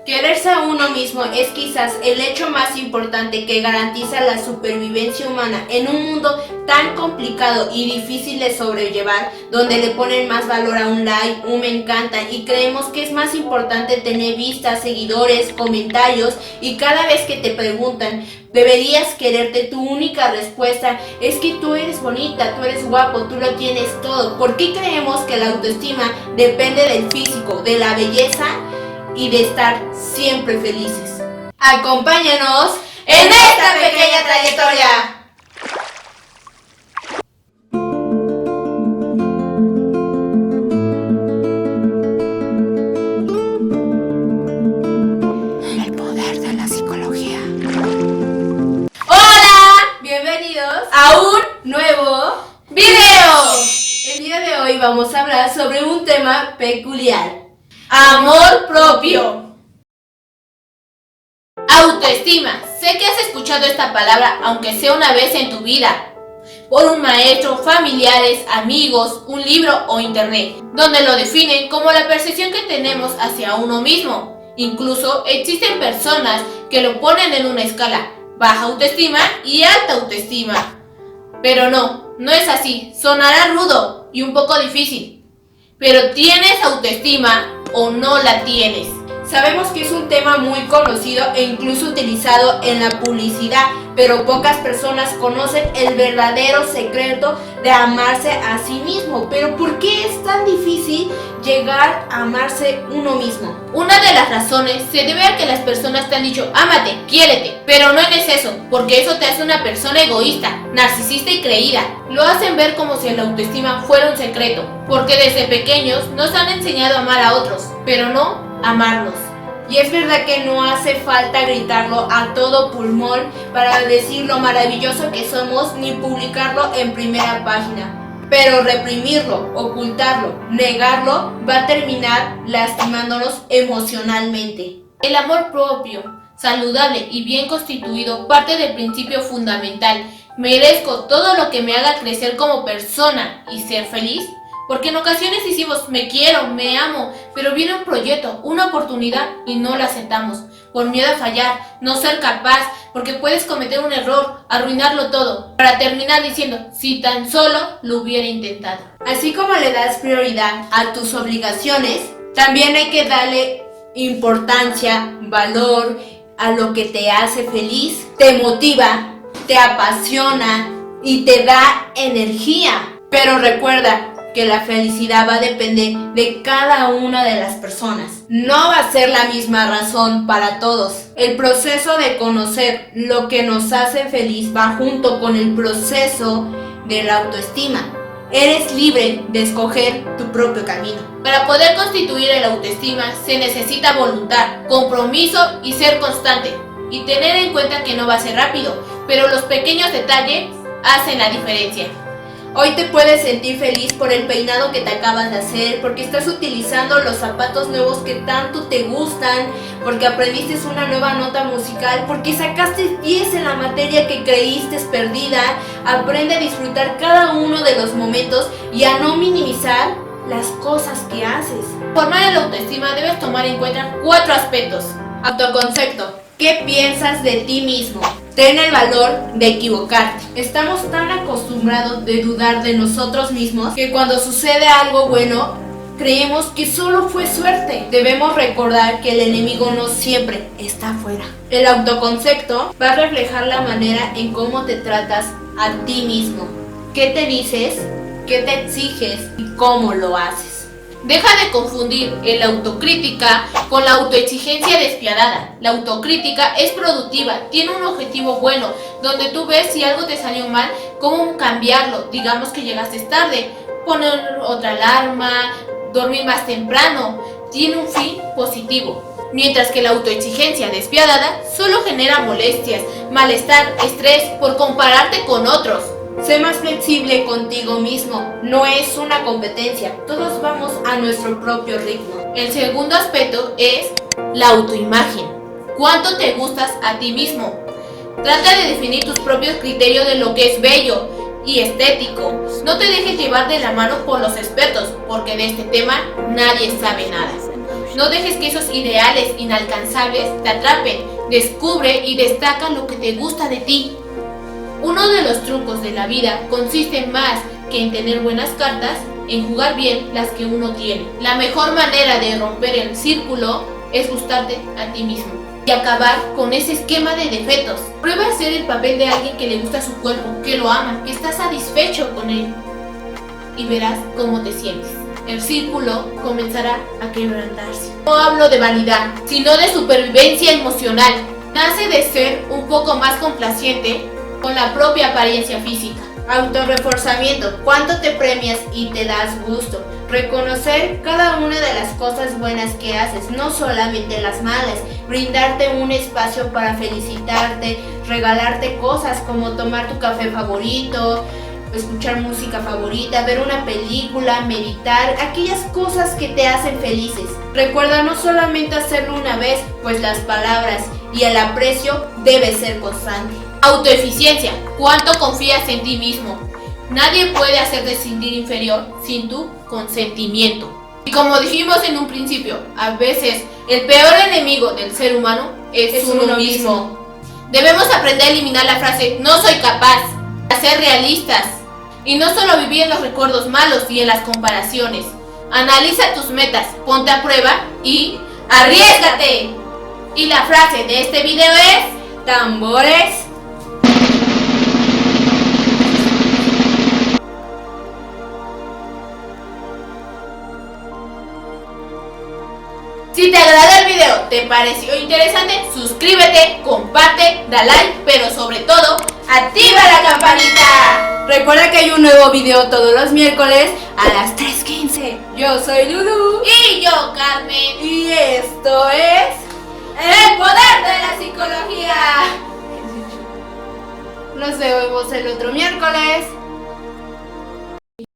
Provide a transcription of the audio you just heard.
Quererse a uno mismo es quizás el hecho más importante que garantiza la supervivencia humana en un mundo tan complicado y difícil de sobrellevar, donde le ponen más valor a un like, un me encanta, y creemos que es más importante tener vistas, seguidores, comentarios, y cada vez que te preguntan, ¿deberías quererte? Tu única respuesta es que tú eres bonita, tú eres guapo, tú lo tienes todo. ¿Por qué creemos que la autoestima depende del físico, de la belleza y de estar siempre felices? Acompáñanos en esta pequeña trayectoria. El poder de la psicología. Hola, bienvenidos a un nuevo video. El día de hoy vamos a hablar sobre un tema peculiar: amor propio. Autoestima. Sé que has escuchado esta palabra, aunque sea una vez en tu vida, por un maestro, familiares, amigos, un libro o internet, donde lo definen como la percepción que tenemos hacia uno mismo. Incluso existen personas que lo ponen en una escala: baja autoestima y alta autoestima. Pero no es así. Sonará rudo y un poco difícil. Pero ¿tienes autoestima o no la tienes? Sabemos que es un tema muy conocido e incluso utilizado en la publicidad, pero pocas personas conocen el verdadero secreto de amarse a sí mismo. Pero ¿por qué es tan difícil llegar a amarse uno mismo? Una de las razones se debe a que las personas te han dicho: ámate, quiérete, pero no en exceso, porque eso te hace una persona egoísta, narcisista y creída. Lo hacen ver como si la autoestima fuera un secreto, porque desde pequeños nos han enseñado a amar a otros, pero no amarnos. Y es verdad que no hace falta gritarlo a todo pulmón para decir lo maravilloso que somos, ni publicarlo en primera página. Pero reprimirlo, ocultarlo, negarlo va a terminar lastimándonos emocionalmente. El amor propio, saludable y bien constituido, parte del principio fundamental: merezco todo lo que me haga crecer como persona y ser feliz. Porque en ocasiones decimos: me quiero, me amo, pero viene un proyecto, una oportunidad y no la aceptamos, por miedo a fallar, no ser capaz, porque puedes cometer un error, arruinarlo todo, para terminar diciendo: si tan solo lo hubiera intentado. Así como le das prioridad a tus obligaciones, también hay que darle importancia, valor a lo que te hace feliz, te motiva, te apasiona y te da energía. Pero recuerda que la felicidad va a depender de cada una de las personas. No va a ser la misma razón para todos. El proceso de conocer lo que nos hace feliz va junto con el proceso de la autoestima. Eres libre de escoger tu propio camino. Para poder constituir el autoestima se necesita voluntad, compromiso y ser constante. Y tener en cuenta que no va a ser rápido, pero los pequeños detalles hacen la diferencia. Hoy te puedes sentir feliz por el peinado que te acabas de hacer, porque estás utilizando los zapatos nuevos que tanto te gustan, porque aprendiste una nueva nota musical, porque sacaste 10 en la materia que creíste perdida. Aprende a disfrutar cada uno de los momentos y a no minimizar las cosas que haces. Para formar la autoestima debes tomar en cuenta 4 aspectos. Autoconcepto. ¿Qué piensas de ti mismo? Ten el valor de equivocarte. Estamos tan acostumbrados de dudar de nosotros mismos que cuando sucede algo bueno, creemos que solo fue suerte. Debemos recordar que el enemigo no siempre está afuera. El autoconcepto va a reflejar la manera en cómo te tratas a ti mismo. ¿Qué te dices? ¿Qué te exiges? ¿Y cómo lo haces? Deja de confundir la autocrítica con la autoexigencia despiadada. La autocrítica es productiva, tiene un objetivo bueno, donde tú ves si algo te salió mal, cómo cambiarlo. Digamos que llegaste tarde, poner otra alarma, dormir más temprano. Tiene un fin positivo. Mientras que la autoexigencia despiadada solo genera molestias, malestar, estrés por compararte con otros. Sé más flexible contigo mismo, no es una competencia, todos vamos a nuestro propio ritmo. El segundo aspecto es la autoimagen. ¿Cuánto te gustas a ti mismo? Trata de definir tus propios criterios de lo que es bello y estético. No te dejes llevar de la mano por los expertos, porque de este tema nadie sabe nada. No dejes que esos ideales inalcanzables te atrapen. Descubre y destaca lo que te gusta de ti. Uno de los trucos de la vida consiste más que en tener buenas cartas, en jugar bien las que uno tiene. La mejor manera de romper el círculo es gustarte a ti mismo y acabar con ese esquema de defectos. Prueba a hacer el papel de alguien que le gusta su cuerpo, que lo ama, que está satisfecho con él y verás cómo te sientes. El círculo comenzará a quebrantarse. No hablo de vanidad, sino de supervivencia emocional. Nace de ser un poco más complaciente con la propia apariencia física. Autorreforzamiento, cuánto te premias y te das gusto. Reconocer cada una de las cosas buenas que haces, no solamente las malas. Brindarte un espacio para felicitarte, regalarte cosas como tomar tu café favorito, escuchar música favorita, ver una película, meditar, aquellas cosas que te hacen felices. Recuerda no solamente hacerlo una vez, pues las palabras y el aprecio debe ser constante. Autoeficiencia, cuánto confías en ti mismo. Nadie puede hacerte sentir inferior sin tu consentimiento. Y como dijimos en un principio, a veces el peor enemigo del ser humano es uno mismo. Debemos aprender a eliminar la frase "no soy capaz", a ser realistas y no solo vivir en los recuerdos malos y en las comparaciones. Analiza tus metas, ponte a prueba y ¡arriésgate! Y la frase de este video es tambores. Si te agradó el video, te pareció interesante, suscríbete, comparte, da like, pero sobre todo, activa la campanita. Recuerda que hay un nuevo video todos los miércoles a las 3:15. Yo soy Lulu. Y yo, Carmen. Y esto es El poder de la psicología. Nos vemos el otro miércoles.